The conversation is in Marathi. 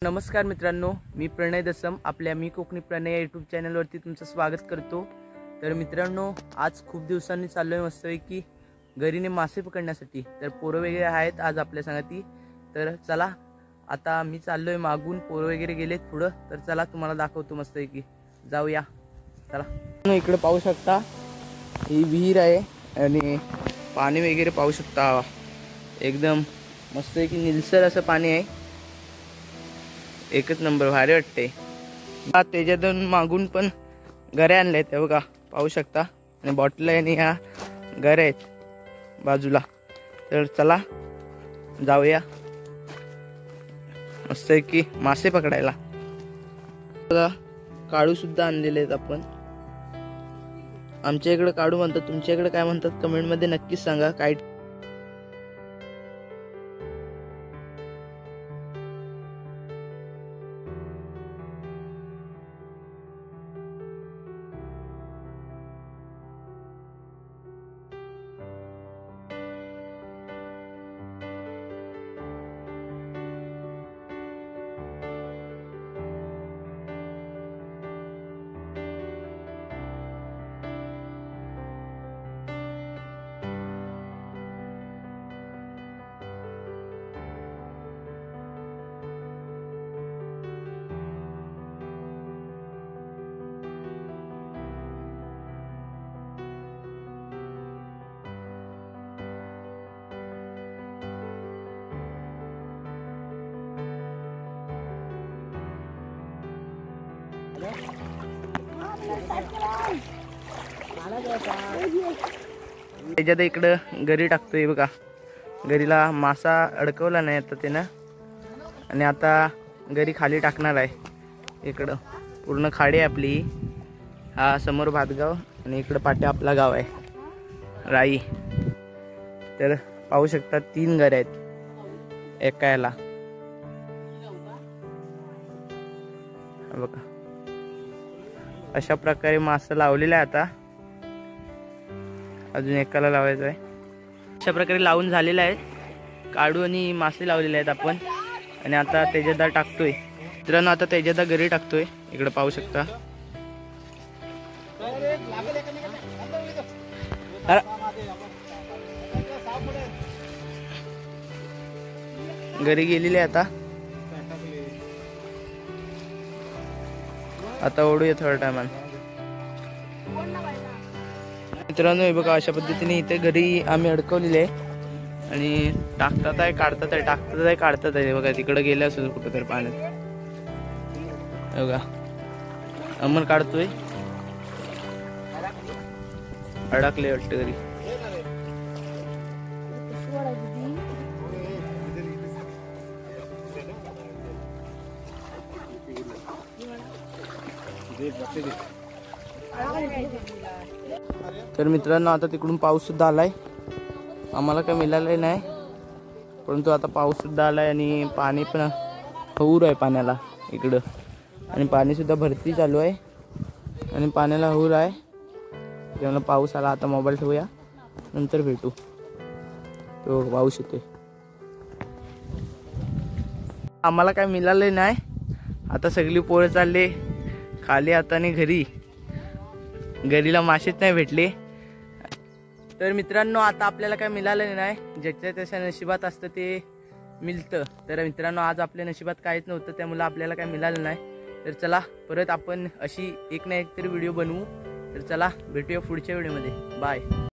नमस्कार मित्रांनो, मी प्रणय दसम आपल्या मी कोकणी प्रणय या यूट्यूब चॅनलवरती तुमचं स्वागत करतो। तर मित्रांनो, आज खूप दिवसांनी चाललोय मस्तपैकी घरीने मासे पकडण्यासाठी। तर पोरं वगैरे आहेत आज आपल्या संगती। तर चला आता मी चाललोय मागून, पोरं वगैरे गेलेत पुढं। तर चला तुम्हाला दाखवतो मस्तपैकी, जाऊया चला। इकडे पाहू शकता ही विहीर आहे आणि पाणी वगैरे पाहू शकता, एकदम मस्तपैकी निळसर असं पाणी आहे। एकच नंबर, भारी वाटते। त्याच्यातून मागून पण घरे आणले आहेत बघा, पाहू शकता। आणि बॉटल आणि ह्या घरे आहेत बाजूला। तर चला जाऊया मस्त की मासे पकडायला। बघा काळू सुद्धा आणलेले आहेत आपण। आमच्या इकडे काळू म्हणतात, तुमच्या इकडे काय म्हणतात कमेंट मध्ये नक्कीच सांगा। काय त्याच्यात इकडं घरी टाकतोय बघा। घरीला मासा अडकवला नाही आता त्यानं, आणि आता घरी खाली टाकणार आहे। इकडं पूर्ण खाडी आहे आपली। हा समोर भातगाव आणि इकडं पाटे आपला गाव आहे राई। तर पाहू शकता 3 घर आहेत एका याला बघा। अशा प्रकारे मासा लावलेला आहे। आता अजून एकाला लावायचं आहे। अशा प्रकारे लावून झालेला आहे। काढू आणि मासे लावलेले आहेत आपण, आणि आता तेजदा टाकतोय मित्रांनो। आता तेजदा घरी टाकतोय, इकडे पाहू शकता। घरी गेलेले आता ओढूया थोड्या टायमान। मित्रांनो हे बघा, अशा पद्धतीने इथे घरी आम्ही अडकवलेले आहे। आणि टाकतात आहे, काढतात आहे, टाकतात आहे, काढतात आहे बघा। तिकडे गेले असेल कुठं तरी पाण्यात बघा। अमर काढतोय, अडकले वाटतं घरी। तर मित्रांनो आता तिकडून पाऊस सुद्धा आलाय। आम्हाला काय मिळालं नाही, परंतु आता पाऊस सुद्धा आलाय आणि पाणी पण हूर आहे पाण्याला इकडं। आणि पाणी सुद्धा भरती चालू आहे आणि पाण्याला हूर आहे। त्यामुळे पाऊस आला। आता मोबाईल ठेवूया, नंतर भेटू। तो पाऊस येतोय। आम्हाला काय मिळालं नाही। आता सगळी पोरं चालले खाली हाताने घरी। घरीला मासेच नाही भेटले। तर मित्रांनो आता आपल्याला काय मिळालं नाही, ज्याच्या त्याच्या नशिबात असतं ते मिळतं। तर मित्रांनो आज आपल्या नशिबात काहीच नव्हतं, त्यामुळे आपल्याला काय मिळालं नाही। तर चला परत आपण अशी एक ना एक तरी व्हिडिओ बनवू। तर चला भेटूया पुढच्या व्हिडिओमध्ये, बाय।